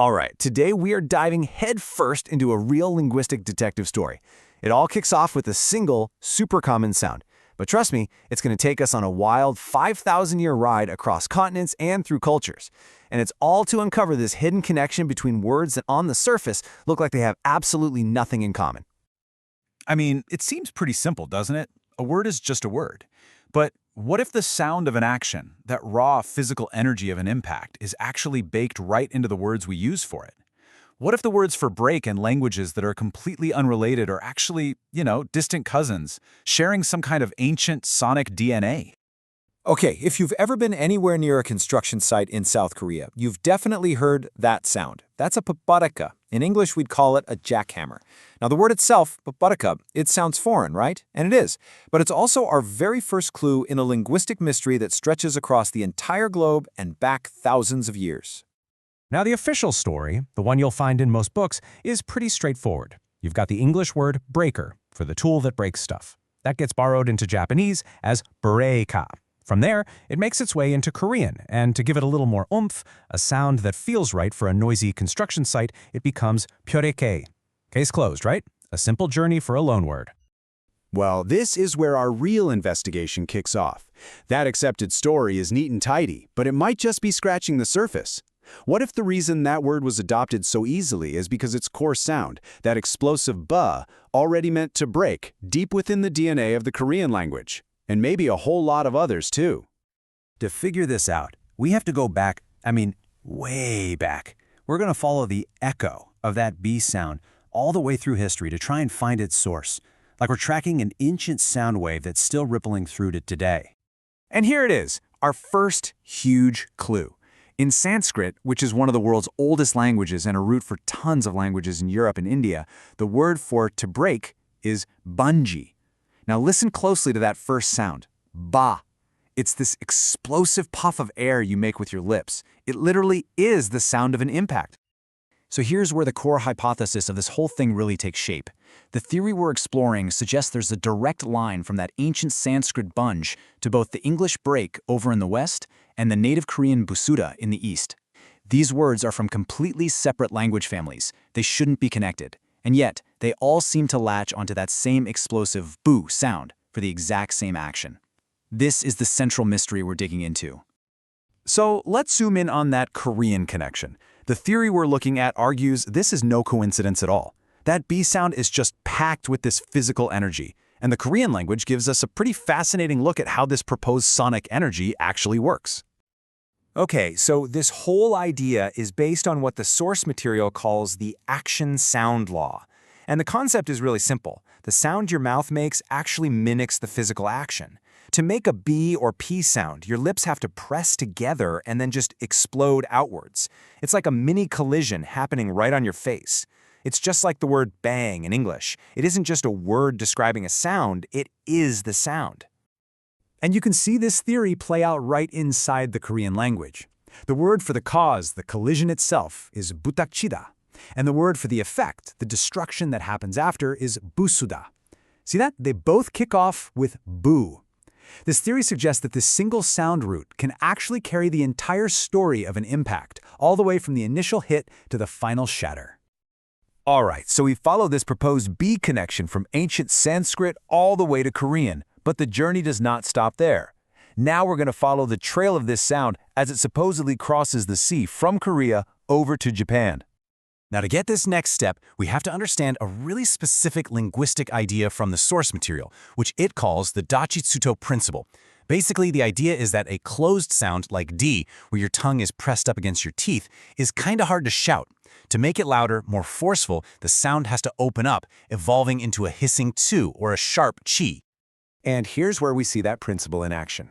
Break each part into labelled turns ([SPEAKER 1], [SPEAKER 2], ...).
[SPEAKER 1] All right, today we are diving headfirst into a real linguistic detective story. It all kicks off with a single, super common sound. But trust me, it's going to take us on a wild 5,000-year ride across continents and through cultures. And it's all to uncover this hidden connection between words that on the surface look like they have absolutely nothing in common.
[SPEAKER 2] I mean, it seems pretty simple, doesn't it? A word is just a word. But what if the sound of an action, that raw physical energy of an impact, is actually baked right into the words we use for it? What if the words for break in languages that are completely unrelated are actually, distant cousins, sharing some kind of ancient sonic DNA?
[SPEAKER 3] Okay, if you've ever been anywhere near a construction site in South Korea, you've definitely heard that sound. That's a Ppeureka. In English, we'd call it a jackhammer. Now, the word itself, Ppeureka, it sounds foreign, right? And it is. But it's also our very first clue in a linguistic mystery that stretches across the entire globe and back thousands of years.
[SPEAKER 4] Now, the official story, the one you'll find in most books, is pretty straightforward. You've got the English word breaker for the tool that breaks stuff. That gets borrowed into Japanese as Ppeureka. From there, it makes its way into Korean, and to give it a little more oomph, a sound that feels right for a noisy construction site, it becomes Ppeureka. Case closed, right? A simple journey for a loanword.
[SPEAKER 1] Well, this is where our real investigation kicks off. That accepted story is neat and tidy, but it might just be scratching the surface. What if the reason that word was adopted so easily is because its core sound, that explosive ba, already meant to break, deep within the DNA of the Korean language? And maybe a whole lot of others, too.
[SPEAKER 2] To figure this out, we have to go back, way back. We're going to follow the echo of that B sound all the way through history to try and find its source, like we're tracking an ancient sound wave that's still rippling through to today.
[SPEAKER 1] And here it is, our first huge clue. In Sanskrit, which is one of the world's oldest languages and a root for tons of languages in Europe and India, the word for to break is bhañj. Now listen closely to that first sound, ba. It's this explosive puff of air you make with your lips. It literally is the sound of an impact. So here's where the core hypothesis of this whole thing really takes shape. The theory we're exploring suggests there's a direct line from that ancient Sanskrit bhañj to both the English break over in the West and the native Korean Busuda in the East. These words are from completely separate language families. They shouldn't be connected. And yet, they all seem to latch onto that same explosive boo sound for the exact same action. This is the central mystery we're digging into. So let's zoom in on that Korean connection. The theory we're looking at argues this is no coincidence at all. That B sound is just packed with this physical energy, and the Korean language gives us a pretty fascinating look at how this proposed sonic energy actually works.
[SPEAKER 3] Okay, so this whole idea is based on what the source material calls the action-sound law. And the concept is really simple. The sound your mouth makes actually mimics the physical action. To make a B or P sound, your lips have to press together and then just explode outwards. It's like a mini collision happening right on your face. It's just like the word bang in English. It isn't just a word describing a sound, it is the sound.
[SPEAKER 1] And you can see this theory play out right inside the Korean language. The word for the cause, the collision itself, is butakchida, and the word for the effect, the destruction that happens after, is busuda. See that? They both kick off with bu. This theory suggests that this single sound root can actually carry the entire story of an impact, all the way from the initial hit to the final shatter. All right, so we follow this proposed B connection from ancient Sanskrit all the way to Korean. But the journey does not stop there. Now we're going to follow the trail of this sound as it supposedly crosses the sea from Korea over to Japan. Now to get this next step, we have to understand a really specific linguistic idea from the source material, which it calls the Dachitsuteto Principle. Basically, the idea is that a closed sound like D, where your tongue is pressed up against your teeth, is kind of hard to shout. To make it louder, more forceful, the sound has to open up, evolving into a hissing tu or a sharp chi.
[SPEAKER 3] And here's where we see that principle in action.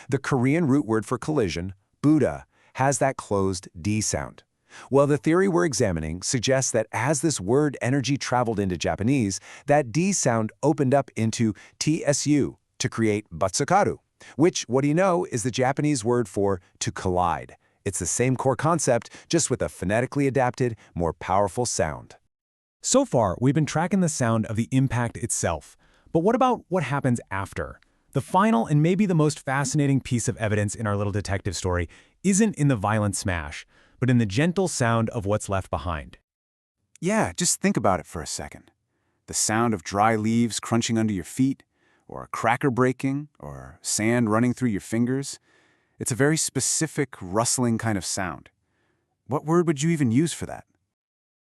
[SPEAKER 3] The Korean root word for collision, Buda, has that closed D sound. Well, the theory we're examining suggests that as this word energy traveled into Japanese, that D sound opened up into TSU to create Butsukaru, which, what do you know, is the Japanese word for to collide. It's the same core concept, just with a phonetically adapted, more powerful sound.
[SPEAKER 4] So far, we've been tracking the sound of the impact itself. But what about what happens after? The final and maybe the most fascinating piece of evidence in our little detective story isn't in the violent smash, but but in the gentle sound of what's left behind.
[SPEAKER 1] Yeah, just think about it for a second. The sound of dry leaves crunching under your feet, or a cracker breaking, or sand running through your fingers. It's a very specific, rustling kind of sound. What word would you even use for that?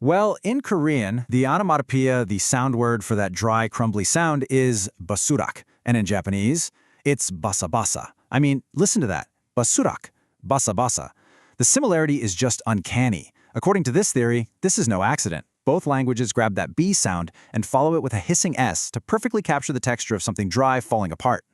[SPEAKER 2] Well, in Korean, the onomatopoeia, the sound word for that dry, crumbly sound, is basurak. And in Japanese, it's basa-basa. I mean, listen to that. Basurak, basa-basa. The similarity is just uncanny. According to this theory, this is no accident. Both languages grab that B sound and follow it with a hissing S to perfectly capture the texture of something dry falling apart.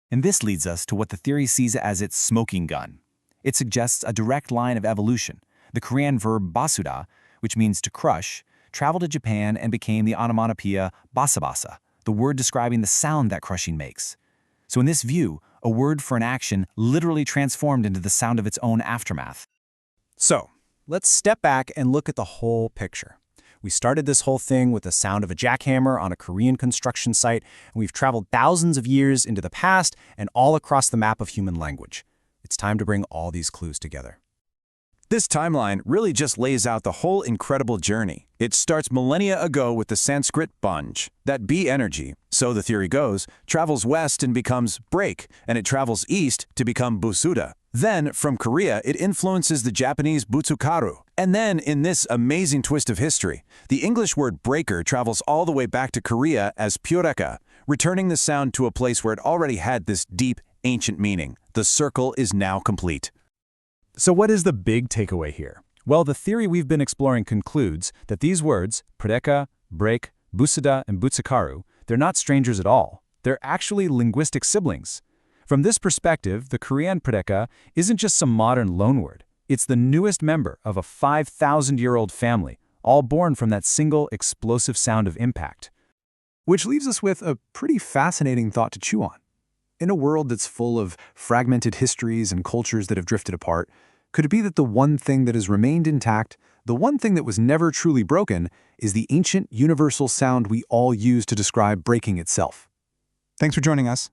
[SPEAKER 2] And this leads us to what the theory sees as its smoking gun. It suggests a direct line of evolution. The Korean verb basuda, which means to crush, traveled to Japan and became the onomatopoeia basa-basa, the word describing the sound that crushing makes. So in this view, a word for an action literally transformed into the sound of its own aftermath.
[SPEAKER 3] So, let's step back and look at the whole picture. We started this whole thing with the sound of a jackhammer on a Korean construction site, and we've traveled thousands of years into the past and all across the map of human language. It's time to bring all these clues together.
[SPEAKER 1] This timeline really just lays out the whole incredible journey. It starts millennia ago with the Sanskrit bhañj. That B energy, so the theory goes, travels west and becomes break, and it travels east to become Busuda. Then, from Korea, it influences the Japanese Butsukaru. And then, in this amazing twist of history, the English word breaker travels all the way back to Korea as Ppeureka, returning the sound to a place where it already had this deep, ancient meaning. The circle is now complete.
[SPEAKER 2] So what is the big takeaway here? Well, the theory we've been exploring concludes that these words, Ppeureka, break, Busuda, and Butsukaru, they're not strangers at all. They're actually linguistic siblings. From this perspective, the Korean Ppeureka isn't just some modern loanword. It's the newest member of a 5,000-year-old family, all born from that single explosive sound of impact.
[SPEAKER 1] Which leaves us with a pretty fascinating thought to chew on. In a world that's full of fragmented histories and cultures that have drifted apart, could it be that the one thing that has remained intact, the one thing that was never truly broken, is the ancient universal sound we all use to describe breaking itself? Thanks for joining us.